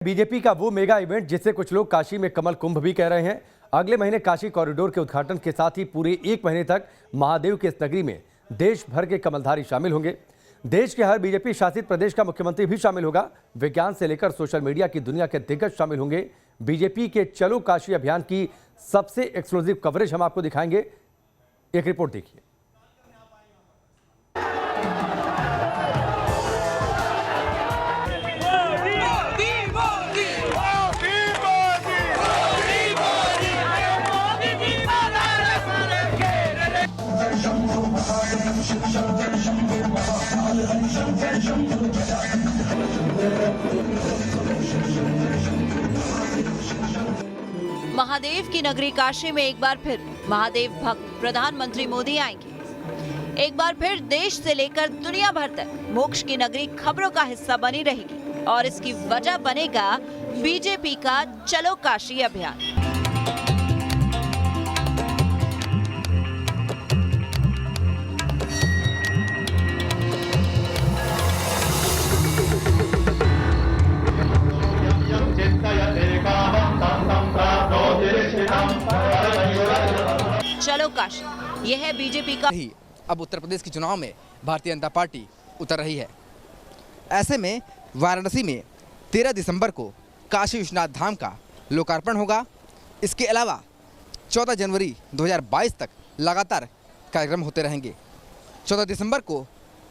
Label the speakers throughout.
Speaker 1: BJP का वो mega event जिसे कुछ लोग काशी में कमल कुंभ भी कह रहे हैं। अगले महीने काशी कॉरिडोर के उद्घाटन के साथ ही पूरे एक महीने तक महादेव के इस नगरी में देश भर के कमलधारी शामिल होंगे। देश के हर बीजेपी शासित प्रदेश का मुख्यमंत्री भी शामिल होगा। विज्ञान से लेकर सोशल मीडिया की दुनिया के दिग्गज शामिल होंगे। बीजेपी के चलो काशी अभियान की सबसे एक्सक्लूसिव कवरेज हम आपको दिखाएंगे। एक रिपोर्ट देखिए।
Speaker 2: महादेव की नगरी काशी में एक बार फिर महादेव भक्त प्रधानमंत्री मोदी आएंगे। एक बार फिर देश से लेकर दुनिया भर तक मोक्ष की नगरी खबरों का हिस्सा बनी रहेगी और इसकी वजह बनेगा बीजेपी का चलो काशी अभियान। चलो काशी, यह है बीजेपी का
Speaker 3: ही अब उत्तर प्रदेश के चुनाव में भारतीय जनता पार्टी उतर रही है। ऐसे में वाराणसी में 13 दिसंबर को काशी विश्वनाथ धाम का लोकार्पण होगा। इसके अलावा 14 जनवरी 2022 तक लगातार कार्यक्रम होते रहेंगे। 14 दिसंबर को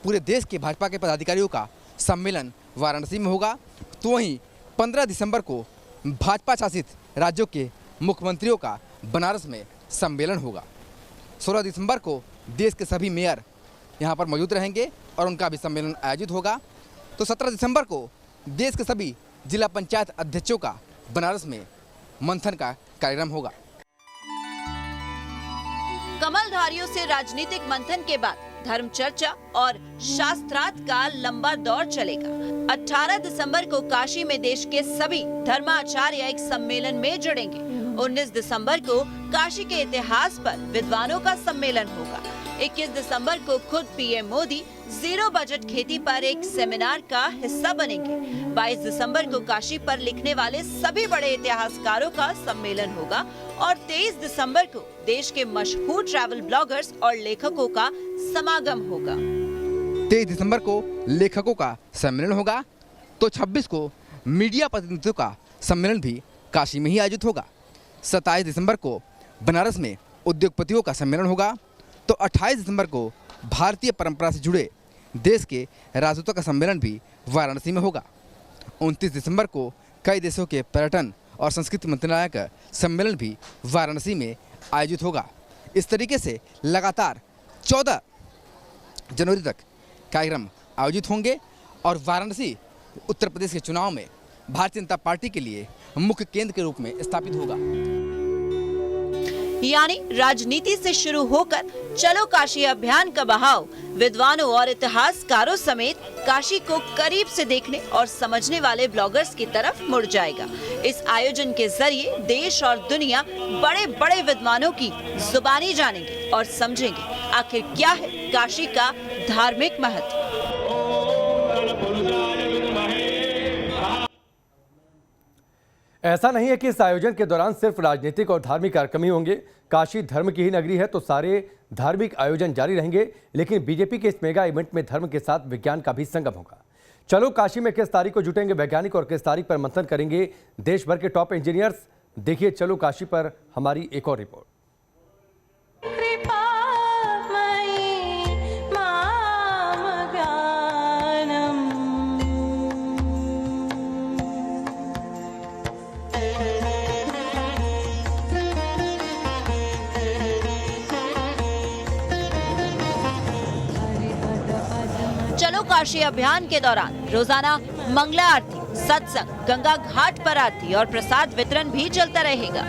Speaker 3: पूरे देश के भाजपा के पदाधिकारियों का सम्मेलन वाराणसी में होगा, तो वहीं 15 दिसंबर को भाजपा शासित राज्यों के मुख्यमंत्रियों का बनारस में सम्मेलन होगा। 16 दिसंबर को देश के सभी मेयर यहां पर मौजूद रहेंगे और उनका भी सम्मेलन आयोजित होगा। तो 17 दिसंबर को देश के सभी जिला पंचायत अध्यक्षों का बनारस में मंथन का कार्यक्रम होगा।
Speaker 2: कमलधारियों से राजनीतिक मंथन के बाद धर्म चर्चा और शास्त्रार्थ का लंबा दौर चलेगा। 18 दिसंबर को काशी में देश के सभी धर्माचार्य एक सम्मेलन में जुड़ेंगे। 19 दिसंबर को काशी के इतिहास पर विद्वानों का सम्मेलन होगा। 21 दिसंबर को खुद पीएम मोदी जीरो बजट खेती पर एक सेमिनार का हिस्सा बनेंगे। 22 दिसंबर को काशी पर लिखने वाले सभी बड़े इतिहासकारों का सम्मेलन होगा और 23 दिसंबर को देश के मशहूर ट्रैवल ब्लॉगर्स और लेखकों का समागम होगा।
Speaker 3: 23 दिसंबर को लेखकों का सम्मेलन होगा, तो 26 को मीडिया प्रतिनिधियों का सम्मेलन भी काशी में ही आयोजित होगा। 27 दिसंबर को बनारस में उद्योगपतियों का सम्मेलन होगा, तो 28 दिसंबर को भारतीय परंपरा से जुड़े देश के राजदूतों का सम्मेलन भी वाराणसी में होगा। 29 दिसंबर को कई देशों के पर्यटन और संस्कृति मंत्रालय का सम्मेलन भी वाराणसी में आयोजित होगा। इस तरीके से लगातार 14 जनवरी तक कार्यक्रम आयोजित होंगे और वाराणसी उत्तर प्रदेश के चुनाव में भारतीय जनता पार्टी के लिए मुख्य केंद्र के रूप में स्थापित होगा।
Speaker 2: यानी राजनीति से शुरू होकर चलो काशी अभियान का बहाव विद्वानों और इतिहासकारों समेत काशी को करीब से देखने और समझने वाले ब्लॉगर्स की तरफ मुड़ जाएगा। इस आयोजन के जरिए देश और दुनिया बड़े बड़े विद्वानों की जुबानी जानेंगे और समझेंगे आखिर क्या है काशी का धार्मिक महत्व।
Speaker 1: ऐसा नहीं है कि इस आयोजन के दौरान सिर्फ राजनीतिक और धार्मिक कार्यक्रम ही होंगे। काशी धर्म की ही नगरी है, तो सारे धार्मिक आयोजन जारी रहेंगे, लेकिन बीजेपी के इस मेगा इवेंट में धर्म के साथ विज्ञान का भी संगम होगा। चलो काशी में किस तारीख को जुटेंगे वैज्ञानिक और किस तारीख पर मंथन करेंगे देश भर के टॉप इंजीनियर्स, देखिए चलो काशी पर हमारी एक और रिपोर्ट।
Speaker 2: चलो काशी अभियान के दौरान रोजाना मंगला आरती, सत्संग, गंगा घाट पर आरती और प्रसाद वितरण भी चलता रहेगा।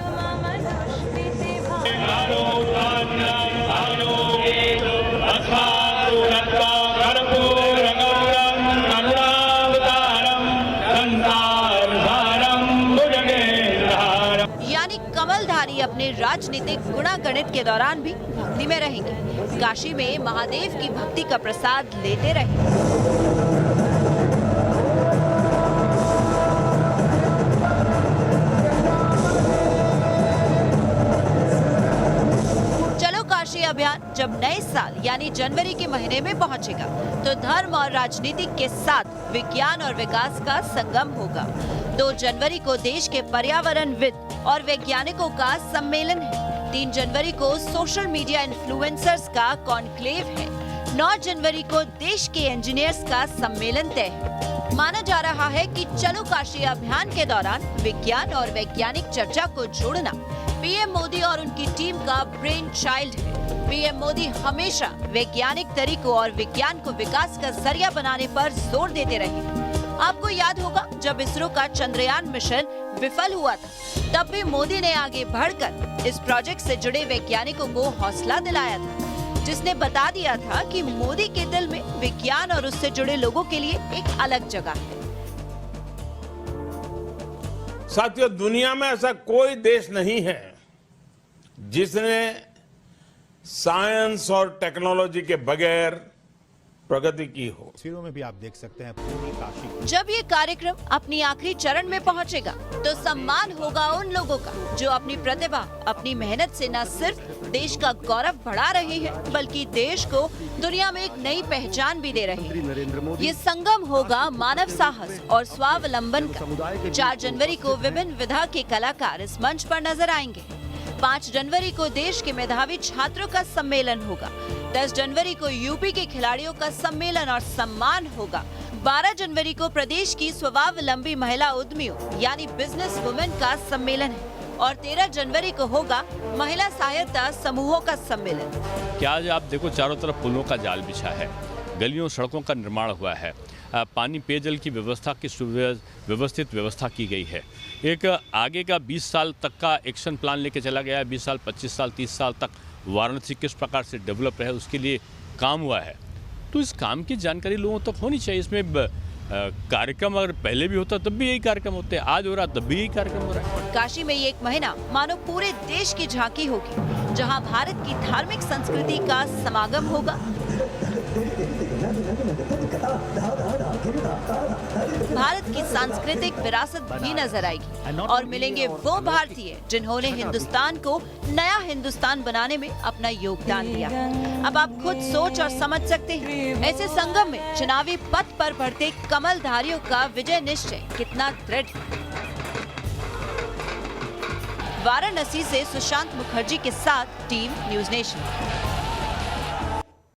Speaker 2: यानी कमलधारी अपने राजनीतिक गुणागणित के दौरान भी भक्ति में रहेंगे। काशी में महादेव की भक्ति का प्रसाद लेते रहे। अभियान जब नए साल यानी जनवरी के महीने में पहुंचेगा, तो धर्म और राजनीति के साथ विज्ञान और विकास का संगम होगा। 2 जनवरी को देश के पर्यावरणविद और वैज्ञानिकों का सम्मेलन है। 3 जनवरी को सोशल मीडिया इन्फ्लुएंसर्स का कॉन्क्लेव है। 9 जनवरी को देश के इंजीनियर्स का सम्मेलन तय है। माना जा रहा है कि चलो काशी अभियान के दौरान विज्ञान और वैज्ञानिक चर्चा को जोड़ना पीएम मोदी और उनकी टीम का ब्रेन चाइल्ड है। पीएम मोदी हमेशा वैज्ञानिक तरीकों और विज्ञान को विकास का जरिया बनाने पर जोर देते रहे। आपको याद होगा जब इसरो का चंद्रयान मिशन विफल हुआ था, तब भी मोदी ने आगे बढ़कर इस प्रोजेक्ट से जुड़े वैज्ञानिकों को हौसला दिलाया था, जिसने बता दिया था कि मोदी के दिल में विज्ञान और उससे जुड़े लोगों के लिए एक अलग जगह है।
Speaker 4: साथियों, दुनिया में ऐसा कोई देश नहीं है जिसने साइंस और टेक्नोलॉजी के बगैर प्रगति की हो।
Speaker 5: तस्वीरों में भी आप देख सकते हैं पूरी काशी।
Speaker 2: जब ये कार्यक्रम अपनी आखिरी चरण में पहुंचेगा, तो सम्मान होगा उन लोगों का जो अपनी प्रतिभा, अपनी मेहनत से न सिर्फ देश का गौरव बढ़ा रहे हैं, बल्कि देश को दुनिया में एक नई पहचान भी दे रहे हैं। ये संगम होगा मानव साहस और स्वावलंबन का। 4 जनवरी को विभिन्न विधा के कलाकार इस मंच पर नजर आएंगे। 5 जनवरी को देश के मेधावी छात्रों का सम्मेलन होगा। 10 जनवरी को यूपी के खिलाड़ियों का सम्मेलन और सम्मान होगा। 12 जनवरी को प्रदेश की स्वावलंबी महिला उद्यमियों यानी बिजनेस वुमेन का सम्मेलन है और 13 जनवरी को होगा महिला सहायता समूहों का सम्मेलन।
Speaker 6: क्या आज आप देखो, चारों तरफ पुलों का जाल बिछा है, गलियों सड़कों का निर्माण हुआ है, पानी पेयजल की व्यवस्था की व्यवस्थित व्यवस्था की गई है। एक आगे का 20 साल तक का एक्शन प्लान लेके चला गया है। 20 साल, 25 साल, 30 साल तक वाराणसी किस प्रकार से डेवलप रहे, उसके लिए काम हुआ है। तो इस काम की जानकारी लोगों तक होनी चाहिए। इसमें कार्यक्रम अगर पहले भी होता तब भी यही कार्यक्रम होते, आज हो रहा तब भी यही कार्यक्रम हो रहा है।
Speaker 2: काशी में ये एक महीना मानो पूरे देश की झांकी होगी, जहां भारत की धार्मिक संस्कृति का समागम होगा। भारत की सांस्कृतिक विरासत भी नजर आएगी और मिलेंगे वो भारतीय जिन्होंने हिंदुस्तान को नया हिंदुस्तान बनाने में अपना योगदान दिया। अब आप खुद सोच और समझ सकते हैं, ऐसे संगम में चुनावी पथ पर बढ़ते कमलधारियों का विजय निश्चय कितना दृढ़ है। वाराणसी से सुशांत मुखर्जी के साथ टीम न्यूज़ नेशन।